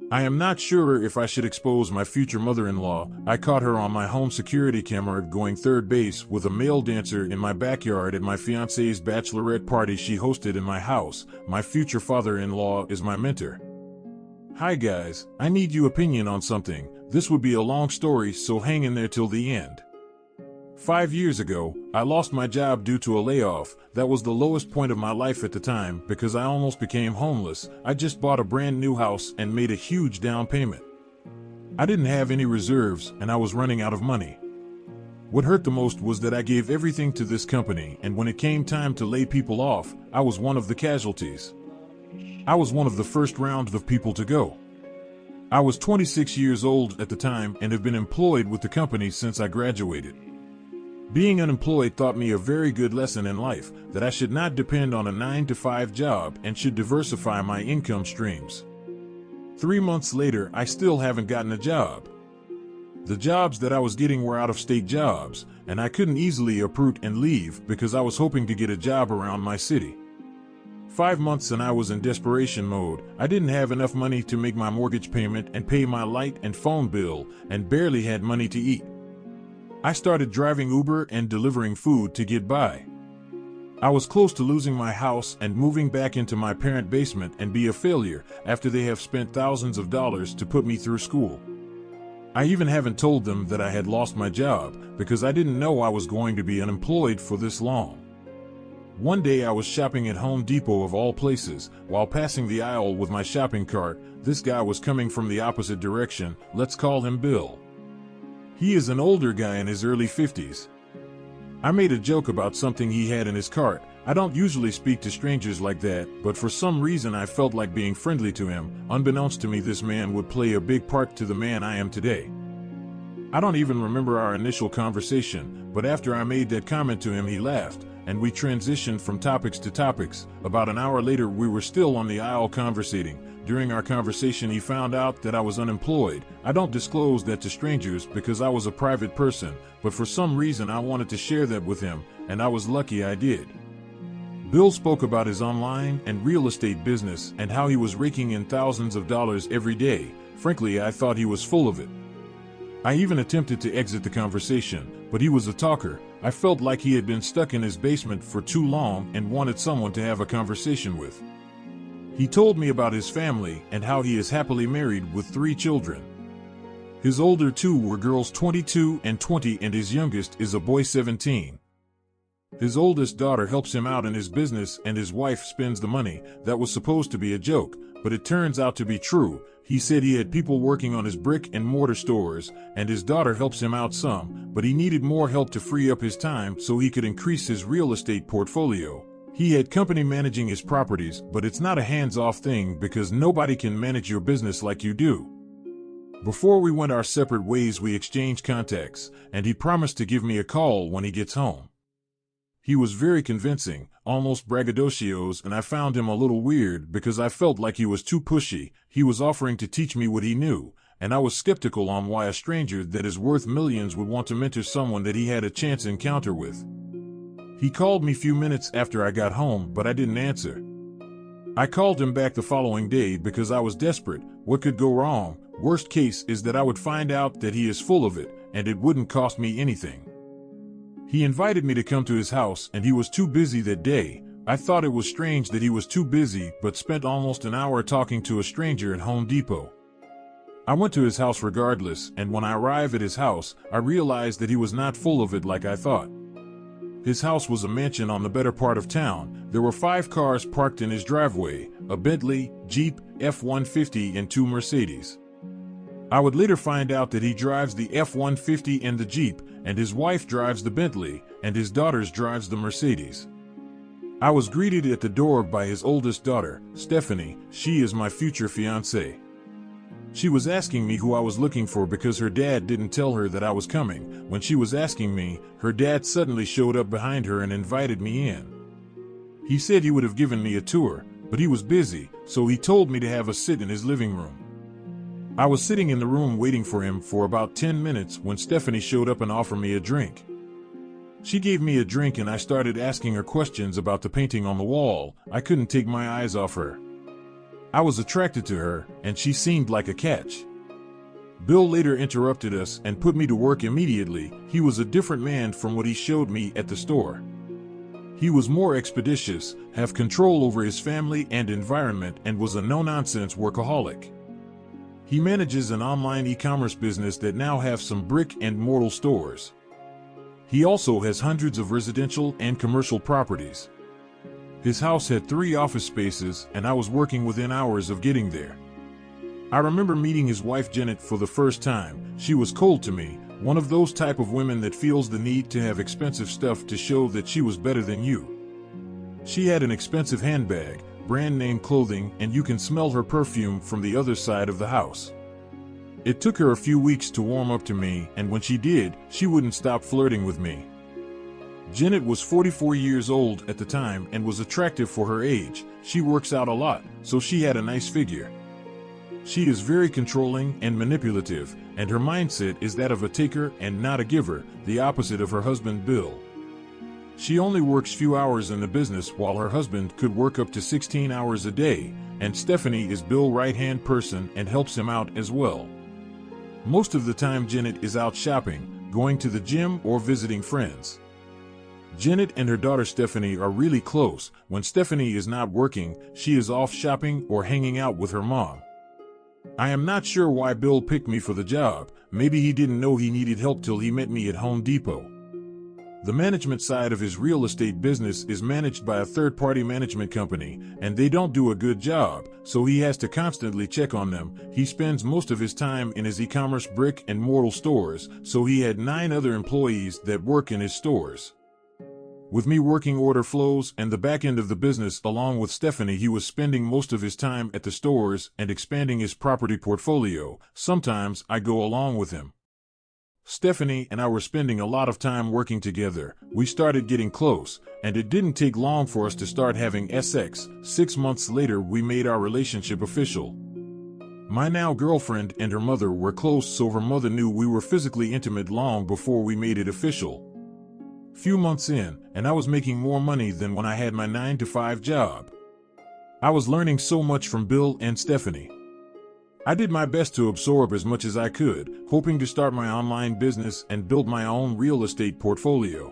I am not sure if I should expose my future mother-in-law. I caught her on my home security camera going third base with a male dancer in my backyard at my fiancée's bachelorette party she hosted in my house. My future father-in-law is my mentor. Hi guys, I need your opinion on something. This would be a long story, so hang in there till the end. 5 years ago, I lost my job due to a layoff. That was the lowest point of my life at the time because I almost became homeless. I just bought a brand new house and made a huge down payment. I didn't have any reserves and I was running out of money. What hurt the most was that I gave everything to this company, and when it came time to lay people off, I was one of the casualties. I was one of the first round of people to go. I was 26 years old at the time and have been employed with the company since I graduated. Being unemployed taught me a very good lesson in life, that I should not depend on a 9-to-5 job and should diversify my income streams. 3 months later, I still haven't gotten a job. The jobs that I was getting were out-of-state jobs, and I couldn't easily uproot and leave because I was hoping to get a job around my city. 5 months and I was in desperation mode. I didn't have enough money to make my mortgage payment and pay my light and phone bill, and barely had money to eat. I started driving Uber and delivering food to get by. I was close to losing my house and moving back into my parent basement and be a failure after they have spent thousands of dollars to put me through school. I even haven't told them that I had lost my job because I didn't know I was going to be unemployed for this long. One day I was shopping at Home Depot of all places. While passing the aisle with my shopping cart, this guy was coming from the opposite direction. Let's call him Bill. He is an older guy in his early 50s. I made a joke about something he had in his cart. I don't usually speak to strangers like that, but for some reason I felt like being friendly to him. Unbeknownst to me, this man would play a big part to the man I am today. I don't even remember our initial conversation, but after I made that comment to him, he laughed, and we transitioned from topics to topics. About an hour later, we were still on the aisle conversating. During our conversation, he found out that I was unemployed. I don't disclose that to strangers because I was a private person, but for some reason I wanted to share that with him, and I was lucky I did. Bill spoke about his online and real estate business and how he was raking in thousands of dollars every day. Frankly, I thought he was full of it. I even attempted to exit the conversation, but he was a talker. I felt like he had been stuck in his basement for too long and wanted someone to have a conversation with. He told me about his family and how he is happily married with 3 children. His older 2 were girls 22 and 20, and his youngest is a boy 17. His oldest daughter helps him out in his business and his wife spends the money. That was supposed to be a joke, but it turns out to be true. He said he had people working on his brick and mortar stores, and his daughter helps him out some, but he needed more help to free up his time so he could increase his real estate portfolio. He had company managing his properties, but it's not a hands-off thing because nobody can manage your business like you do. Before we went our separate ways, we exchanged contacts, and he promised to give me a call when he gets home. He was very convincing, almost braggadocios, and I found him a little weird because I felt like he was too pushy. He was offering to teach me what he knew, and I was skeptical on why a stranger that is worth millions would want to mentor someone that he had a chance encounter with. He called me a few minutes after I got home, but I didn't answer. I called him back the following day because I was desperate. What could go wrong? Worst case is that I would find out that he is full of it, and it wouldn't cost me anything. He invited me to come to his house, and he was too busy that day. I thought it was strange that he was too busy, but spent almost an hour talking to a stranger at Home Depot. I went to his house regardless, and when I arrived at his house, I realized that he was not full of it like I thought. His house was a mansion on the better part of town. There were 5 cars parked in his driveway, a Bentley, Jeep, F-150 and 2 Mercedes. I would later find out that he drives the F-150 and the Jeep, and his wife drives the Bentley, and his daughters drives the Mercedes. I was greeted at the door by his oldest daughter, Stephanie. She is my future fiancée. She was asking me who I was looking for because her dad didn't tell her that I was coming. When she was asking me, her dad suddenly showed up behind her and invited me in. He said he would have given me a tour, but he was busy, so he told me to have a sit in his living room. I was sitting in the room waiting for him for about 10 minutes when Stephanie showed up and offered me a drink. She gave me a drink and I started asking her questions about the painting on the wall. I couldn't take my eyes off her. I was attracted to her, and she seemed like a catch. Bill later interrupted us and put me to work immediately. He was a different man from what he showed me at the store. He was more expeditious, have control over his family and environment, and was a no-nonsense workaholic. He manages an online e-commerce business that now have some brick-and-mortar stores. He also has hundreds of residential and commercial properties. His house had 3 office spaces, and I was working within hours of getting there. I remember meeting his wife Janet for the first time. She was cold to me, one of those type of women that feels the need to have expensive stuff to show that she was better than you. She had an expensive handbag, brand name clothing, and you can smell her perfume from the other side of the house. It took her a few weeks to warm up to me, and when she did, she wouldn't stop flirting with me. Janet was 44 years old at the time and was attractive for her age. She works out a lot, so she had a nice figure. She is very controlling and manipulative, and her mindset is that of a taker and not a giver, the opposite of her husband Bill. She only works few hours in the business while her husband could work up to 16 hours a day, and Stephanie is Bill's right-hand person and helps him out as well. Most of the time Janet is out shopping, going to the gym or visiting friends. Janet and her daughter Stephanie are really close. When Stephanie is not working, she is off shopping or hanging out with her mom. I am not sure why Bill picked me for the job. Maybe he didn't know he needed help till he met me at Home Depot. The management side of his real estate business is managed by a third-party management company, and they don't do a good job, so he has to constantly check on them. He spends most of his time in his e-commerce brick-and-mortar stores, so he had 9 other employees that work in his stores. With me working order flows and the back end of the business along with Stephanie, he was spending most of his time at the stores and expanding his property portfolio. Sometimes I go along with him. Stephanie and I were spending a lot of time working together. We started getting close, and it didn't take long for us to start having sex. 6 months later, we made our relationship official. My now girlfriend and her mother were close, so her mother knew we were physically intimate long before we made it official. Few months in, and I was making more money than when I had my 9-to-5 job. I was learning so much from Bill and Stephanie. I did my best to absorb as much as I could, hoping to start my online business and build my own real estate portfolio.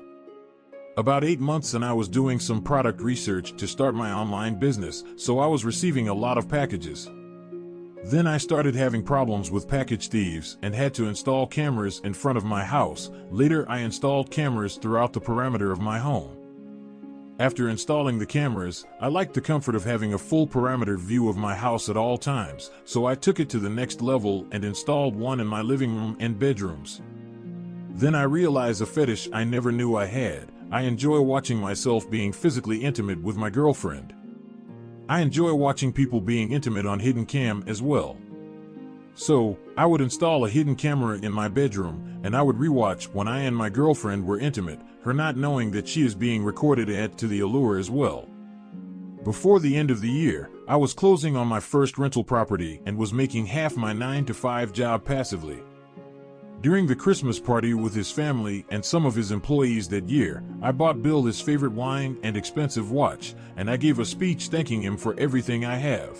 About 8 months and I was doing some product research to start my online business, so I was receiving a lot of packages. Then I started having problems with package thieves and had to install cameras in front of my house. Later I installed cameras throughout the perimeter of my home. After installing the cameras, I liked the comfort of having a full perimeter view of my house at all times, so I took it to the next level and installed one in my living room and bedrooms. Then I realized a fetish I never knew I had. I enjoy watching myself being physically intimate with my girlfriend. I enjoy watching people being intimate on hidden cam as well. So, I would install a hidden camera in my bedroom, and I would rewatch when I and my girlfriend were intimate, her not knowing that she is being recorded, add to the allure as well. Before the end of the year, I was closing on my first rental property and was making half my 9-to-5 job passively. During the Christmas party with his family and some of his employees that year, I bought Bill his favorite wine and expensive watch, and I gave a speech thanking him for everything I have.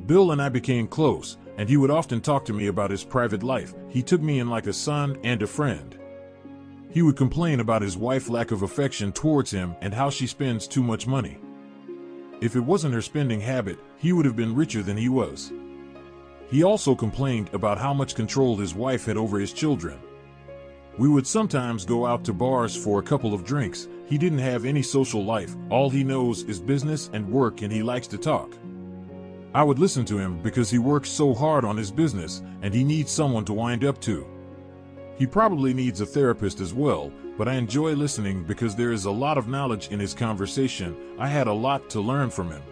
Bill and I became close, and he would often talk to me about his private life. He took me in like a son and a friend. He would complain about his wife's lack of affection towards him and how she spends too much money. If it wasn't her spending habit, he would have been richer than he was. He also complained about how much control his wife had over his children. We would sometimes go out to bars for a couple of drinks. He didn't have any social life. All he knows is business and work, and he likes to talk. I would listen to him because he works so hard on his business, and he needs someone to wind up to. He probably needs a therapist as well, but I enjoy listening because there is a lot of knowledge in his conversation. I had a lot to learn from him.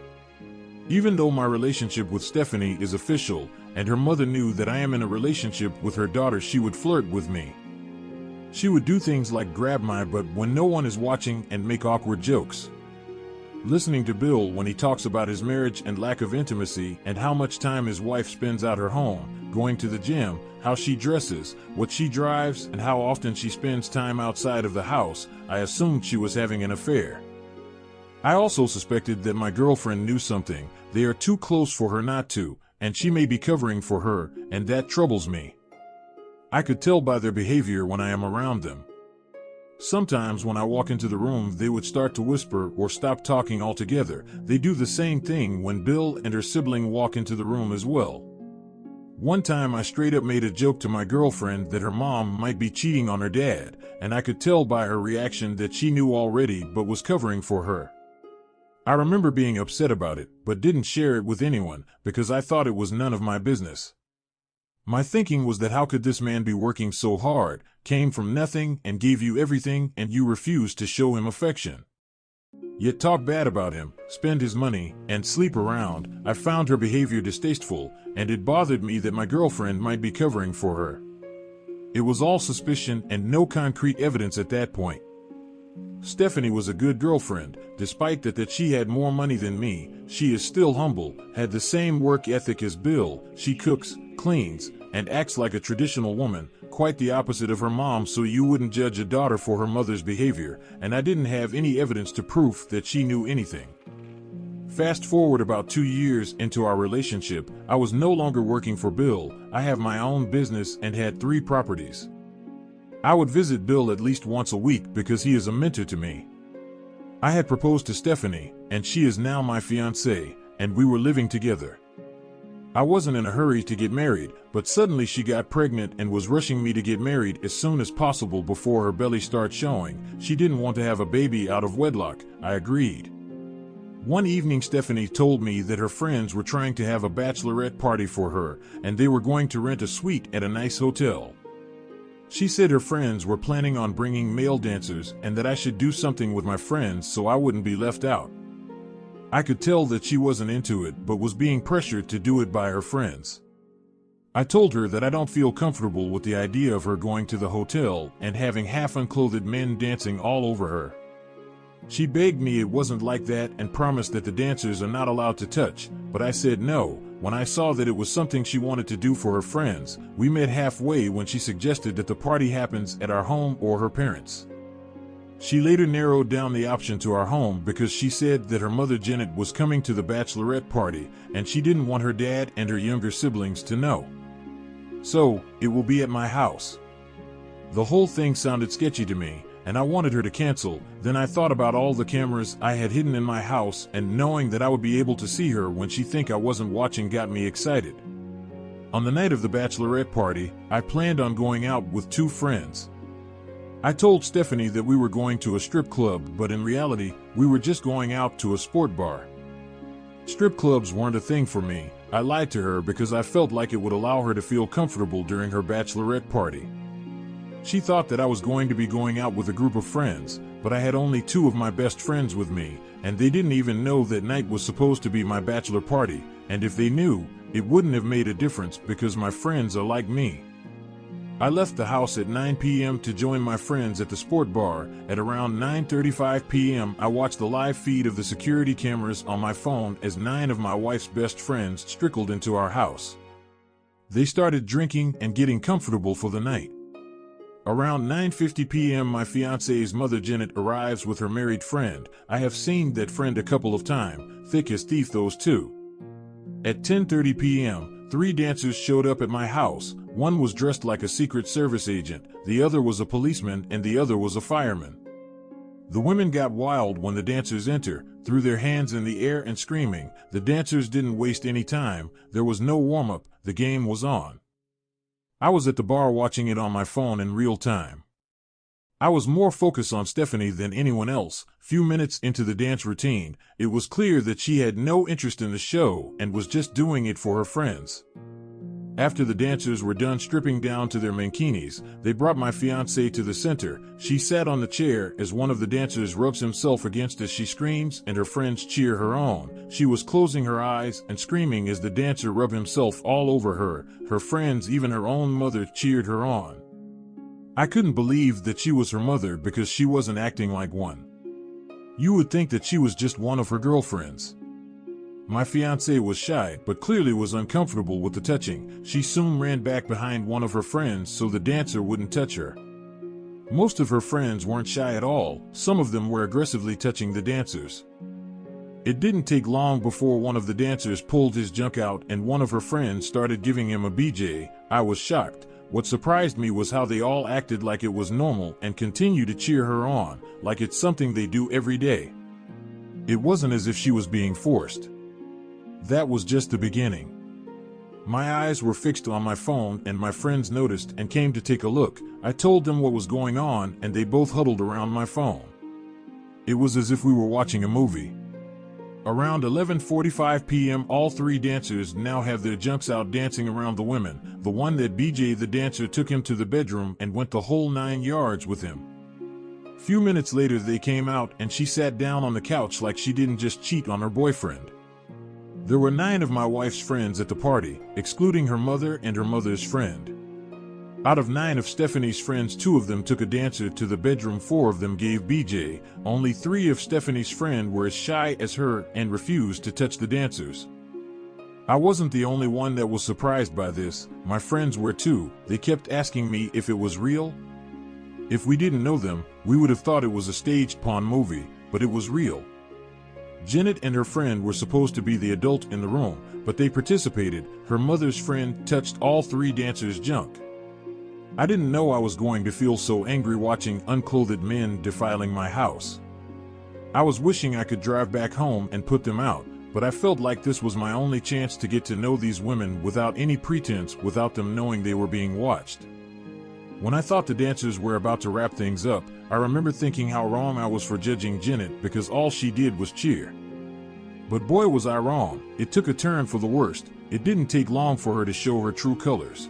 Even though my relationship with Stephanie is official, and her mother knew that I am in a relationship with her daughter, she would flirt with me. She would do things like grab my butt when no one is watching and make awkward jokes. Listening to Bill when he talks about his marriage and lack of intimacy and how much time his wife spends at her home, going to the gym, how she dresses, what she drives, and how often she spends time outside of the house, I assumed she was having an affair. I also suspected that my girlfriend knew something. They are too close for her not to, and she may be covering for her, and that troubles me. I could tell by their behavior when I am around them. Sometimes when I walk into the room, they would start to whisper or stop talking altogether. They do the same thing when Bill and her sibling walk into the room as well. One time I straight up made a joke to my girlfriend that her mom might be cheating on her dad, and I could tell by her reaction that she knew already but was covering for her. I remember being upset about it, but didn't share it with anyone because I thought it was none of my business. My thinking was that how could this man be working so hard, came from nothing and gave you everything, and you refused to show him affection? Yet talk bad about him, spend his money, and sleep around. I found her behavior distasteful, and it bothered me that my girlfriend might be covering for her. It was all suspicion and no concrete evidence at that point. Stephanie was a good girlfriend. Despite that she had more money than me, she is still humble, had the same work ethic as Bill. She cooks, cleans, and acts like a traditional woman, quite the opposite of her mom, so you wouldn't judge a daughter for her mother's behavior, and I didn't have any evidence to prove that she knew anything. Fast forward about 2 years into our relationship, I was no longer working for Bill. I have my own business and had 3 properties. I would visit Bill at least once a week because he is a mentor to me. I had proposed to Stephanie, and she is now my fiancée, and we were living together. I wasn't in a hurry to get married, but suddenly she got pregnant and was rushing me to get married as soon as possible before her belly starts showing. She didn't want to have a baby out of wedlock. I agreed. One evening Stephanie told me that her friends were trying to have a bachelorette party for her, and they were going to rent a suite at a nice hotel. She said her friends were planning on bringing male dancers and that I should do something with my friends so I wouldn't be left out. I could tell that she wasn't into it but was being pressured to do it by her friends. I told her that I don't feel comfortable with the idea of her going to the hotel and having half-unclothed men dancing all over her. She begged me it wasn't like that and promised that the dancers are not allowed to touch, but I said no. When I saw that it was something she wanted to do for her friends, we met halfway when she suggested that the party happens at our home or her parents'. She later narrowed down the option to our home because she said that her mother Janet was coming to the bachelorette party and she didn't want her dad and her younger siblings to know. So, it will be at my house. The whole thing sounded sketchy to me, and I wanted her to cancel. Then I thought about all the cameras I had hidden in my house, and knowing that I would be able to see her when she think I wasn't watching got me excited. On the night of the bachelorette party, I planned on going out with 2 friends. I told Stephanie that we were going to a strip club, but in reality, we were just going out to a sport bar. Strip clubs weren't a thing for me. I lied to her because I felt like it would allow her to feel comfortable during her bachelorette party. She thought that I was going to be going out with a group of friends, but I had only 2 of my best friends with me, and they didn't even know that night was supposed to be my bachelor party, and if they knew, it wouldn't have made a difference because my friends are like me. I left the house at 9 p.m. to join my friends at the sport bar. At around 9:35 p.m. I watched the live feed of the security cameras on my phone as 9 of my wife's best friends trickled into our house. They started drinking and getting comfortable for the night. Around 9:50 p.m. my fiancée's mother Janet arrives with her married friend. I have seen that friend a couple of times, thick as thief those 2. At 10:30 p.m., 3 dancers showed up at my house. One was dressed like a Secret Service agent, the other was a policeman, and the other was a fireman. The women got wild when the dancers enter, threw their hands in the air and screaming. The dancers didn't waste any time. There was no warm-up. The game was on. I was at the bar watching it on my phone in real time. I was more focused on Stephanie than anyone else. Few minutes into the dance routine, it was clear that she had no interest in the show and was just doing it for her friends. After the dancers were done stripping down to their mankinis, they brought my fiancée to the center. She sat on the chair as one of the dancers rubs himself against as she screams and her friends cheer her on. She was closing her eyes and screaming as the dancer rubbed himself all over her. Her friends, even her own mother, cheered her on. I couldn't believe that she was her mother because she wasn't acting like one. You would think that she was just one of her girlfriends. My fiancée was shy, but clearly was uncomfortable with the touching. She soon ran back behind one of her friends so the dancer wouldn't touch her. Most of her friends weren't shy at all. Some of them were aggressively touching the dancers. It didn't take long before one of the dancers pulled his junk out and one of her friends started giving him a BJ. I was shocked. What surprised me was how they all acted like it was normal and continued to cheer her on, like it's something they do every day. It wasn't as if she was being forced. That was just the beginning. My eyes were fixed on my phone and my friends noticed and came to take a look. I told them what was going on and they both huddled around my phone. It was as if we were watching a movie. Around 11:45 p.m. all three dancers now have their junks out dancing around the women. The one that BJ the dancer took him to the bedroom and went the whole 9 yards with him. Few minutes later they came out and she sat down on the couch like she didn't just cheat on her boyfriend. There were 9 of my wife's friends at the party, excluding her mother and her mother's friend. Out of 9 of Stephanie's friends, 2 of them took a dancer to the bedroom, 4 of them gave BJ. Only 3 of Stephanie's friends were as shy as her and refused to touch the dancers. I wasn't the only one that was surprised by this, my friends were too. They kept asking me if it was real. If we didn't know them, we would have thought it was a staged porn movie, but it was real. Janet and her friend were supposed to be the adult in the room, but they participated. Her mother's friend touched all 3 dancers' junk. I didn't know I was going to feel so angry watching unclothed men defiling my house. I was wishing I could drive back home and put them out, but I felt like this was my only chance to get to know these women without any pretense, without them knowing they were being watched. When I thought the dancers were about to wrap things up, I remember thinking how wrong I was for judging Janet because all she did was cheer. But boy was I wrong. It took a turn for the worst. It didn't take long for her to show her true colors.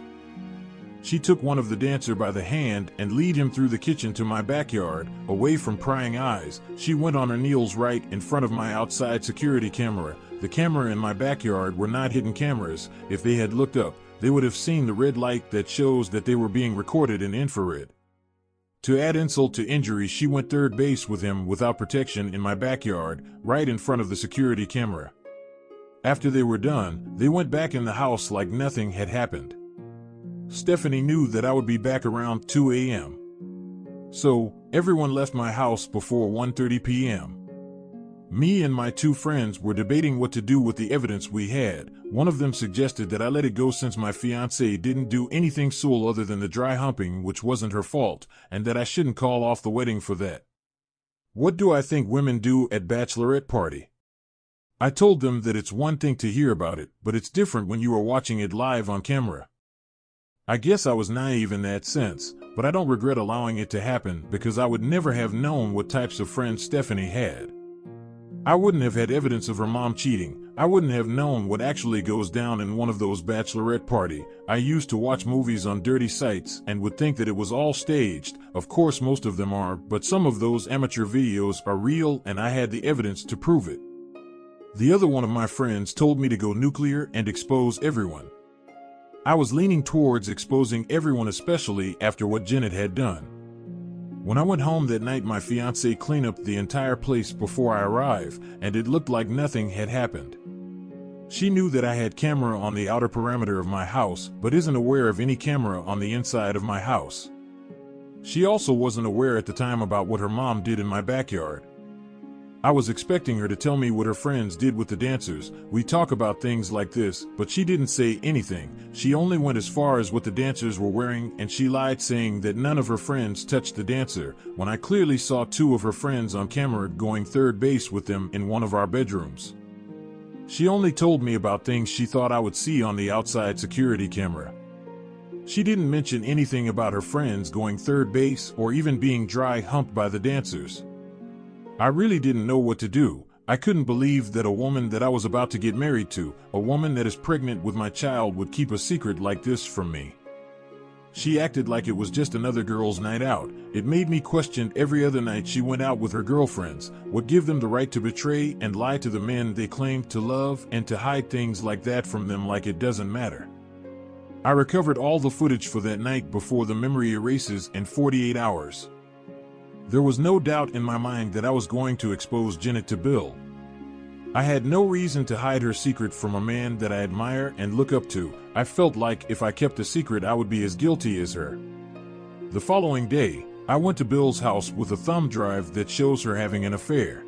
She took one of the dancer by the hand and lead him through the kitchen to my backyard, away from prying eyes. She went on her knees right in front of my outside security camera. The camera in my backyard were not hidden cameras. If they had looked up, they would have seen the red light that shows that they were being recorded in infrared. To add insult to injury, she went third base with him without protection in my backyard, right in front of the security camera. After they were done, they went back in the house like nothing had happened. Stephanie knew that I would be back around 2 a.m. So, everyone left my house before 1:30 p.m. Me and my 2 friends were debating what to do with the evidence we had. One of them suggested that I let it go since my fiancée didn't do anything soul other than the dry humping, which wasn't her fault, and that I shouldn't call off the wedding for that. What do I think women do at bachelorette party? I told them that it's one thing to hear about it, but it's different when you are watching it live on camera. I guess I was naive in that sense, but I don't regret allowing it to happen because I would never have known what types of friends Stephanie had. I wouldn't have had evidence of her mom cheating. I wouldn't have known what actually goes down in one of those bachelorette party. I used to watch movies on dirty sites and would think that it was all staged. Of course most of them are, but some of those amateur videos are real and I had the evidence to prove it. The other one of my friends told me to go nuclear and expose everyone. I was leaning towards exposing everyone, especially after what Janet had done. When I went home that night, my fiancée cleaned up the entire place before I arrived, and it looked like nothing had happened. She knew that I had camera on the outer perimeter of my house, but isn't aware of any camera on the inside of my house. She also wasn't aware at the time about what her mom did in my backyard. I was expecting her to tell me what her friends did with the dancers. We talk about things like this, but she didn't say anything. She only went as far as what the dancers were wearing, and she lied saying that none of her friends touched the dancer, when I clearly saw 2 of her friends on camera going third base with them in one of our bedrooms. She only told me about things she thought I would see on the outside security camera. She didn't mention anything about her friends going third base or even being dry humped by the dancers. I really didn't know what to do. I couldn't believe that a woman that I was about to get married to, a woman that is pregnant with my child, would keep a secret like this from me. She acted like it was just another girl's night out. It made me question every other night she went out with her girlfriends. What gave them the right to betray and lie to the men they claimed to love and to hide things like that from them like it doesn't matter? I recovered all the footage for that night before the memory erases in 48 hours. There was no doubt in my mind that I was going to expose Janet to Bill. I had no reason to hide her secret from a man that I admire and look up to. I felt like if I kept the secret I would be as guilty as her. The following day, I went to Bill's house with a thumb drive that shows her having an affair.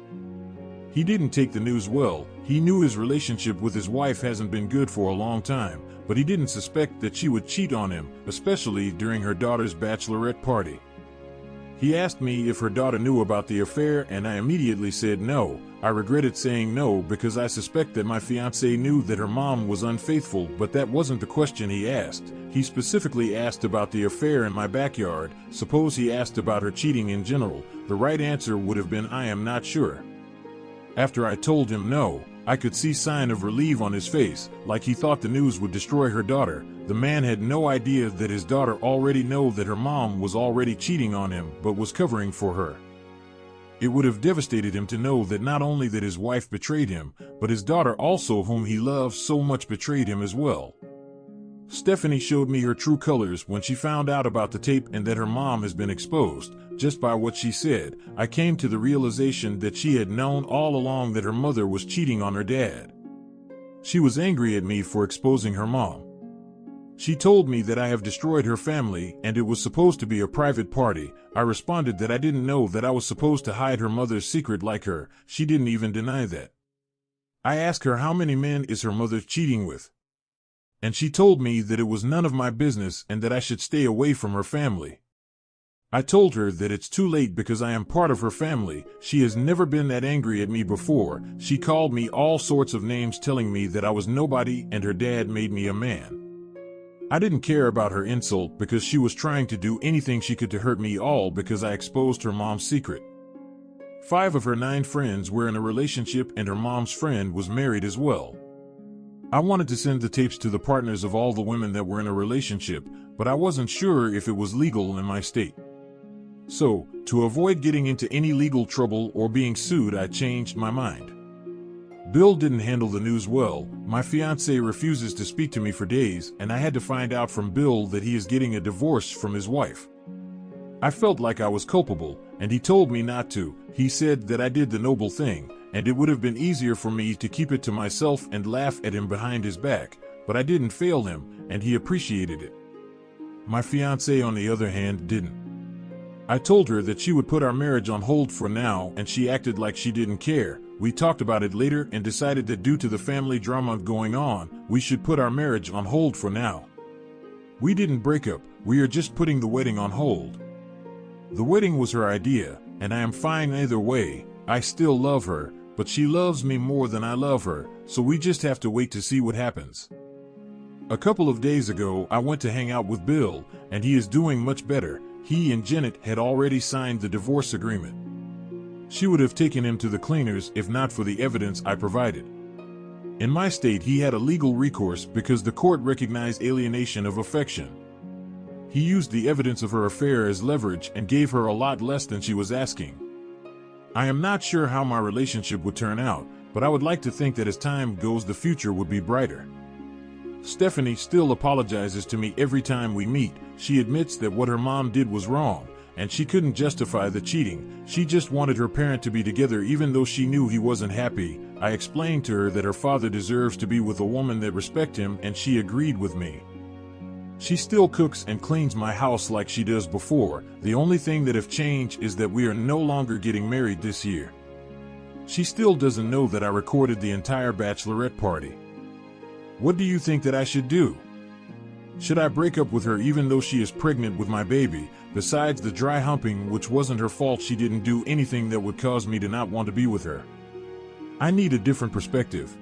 He didn't take the news well. He knew his relationship with his wife hasn't been good for a long time, but he didn't suspect that she would cheat on him, especially during her daughter's bachelorette party. He asked me if her daughter knew about the affair, and I immediately said no. I regretted saying no because I suspect that my fiancée knew that her mom was unfaithful, but that wasn't the question he asked. He specifically asked about the affair in my backyard. Suppose he asked about her cheating in general. The right answer would have been I am not sure. After I told him no, I could see sign of relief on his face, like he thought the news would destroy her daughter. The man had no idea that his daughter already knew that her mom was already cheating on him, but was covering for her. It would have devastated him to know that not only that his wife betrayed him, but his daughter also, whom he loved so much, betrayed him as well. Stephanie showed me her true colors when she found out about the tape and that her mom has been exposed. Just by what she said, I came to the realization that she had known all along that her mother was cheating on her dad. She was angry at me for exposing her mom. She told me that I have destroyed her family and it was supposed to be a private party. I responded that I didn't know that I was supposed to hide her mother's secret like her. She didn't even deny that. I asked her how many men is her mother cheating with, and she told me that it was none of my business and that I should stay away from her family. I told her that it's too late because I am part of her family. She has never been that angry at me before. She called me all sorts of names, telling me that I was nobody and her dad made me a man. I didn't care about her insult because she was trying to do anything she could to hurt me, all because I exposed her mom's secret. 5 of her 9 friends were in a relationship and her mom's friend was married as well. I wanted to send the tapes to the partners of all the women that were in a relationship, but I wasn't sure if it was legal in my state. So, to avoid getting into any legal trouble or being sued, I changed my mind. Bill didn't handle the news well. My fiancé refuses to speak to me for days, and I had to find out from Bill that he is getting a divorce from his wife. I felt like I was culpable, and he told me not to. He said that I did the noble thing, and it would have been easier for me to keep it to myself and laugh at him behind his back, but I didn't fail him, and he appreciated it. My fiancé, on the other hand, didn't. I told her that she would put our marriage on hold for now, and she acted like she didn't care. We talked about it later and decided that due to the family drama going on, we should put our marriage on hold for now. We didn't break up, we are just putting the wedding on hold. The wedding was her idea, and I am fine either way. I still love her, but she loves me more than I love her, so we just have to wait to see what happens. A couple of days ago, I went to hang out with Bill, and he is doing much better. He and Janet had already signed the divorce agreement. She would have taken him to the cleaners if not for the evidence I provided. In my state, he had a legal recourse because the court recognized alienation of affection. He used the evidence of her affair as leverage and gave her a lot less than she was asking. I am not sure how my relationship would turn out, but I would like to think that as time goes, the future would be brighter. Stephanie still apologizes to me every time we meet. She admits that what her mom did was wrong, and she couldn't justify the cheating. She just wanted her parent to be together even though she knew he wasn't happy. I explained to her that her father deserves to be with a woman that respects him, and she agreed with me. She still cooks and cleans my house like she does before. The only thing that have changed is that we are no longer getting married this year. She still doesn't know that I recorded the entire bachelorette party. What do you think that I should do? Should I break up with her even though she is pregnant with my baby? Besides the dry humping, which wasn't her fault, she didn't do anything that would cause me to not want to be with her. I need a different perspective.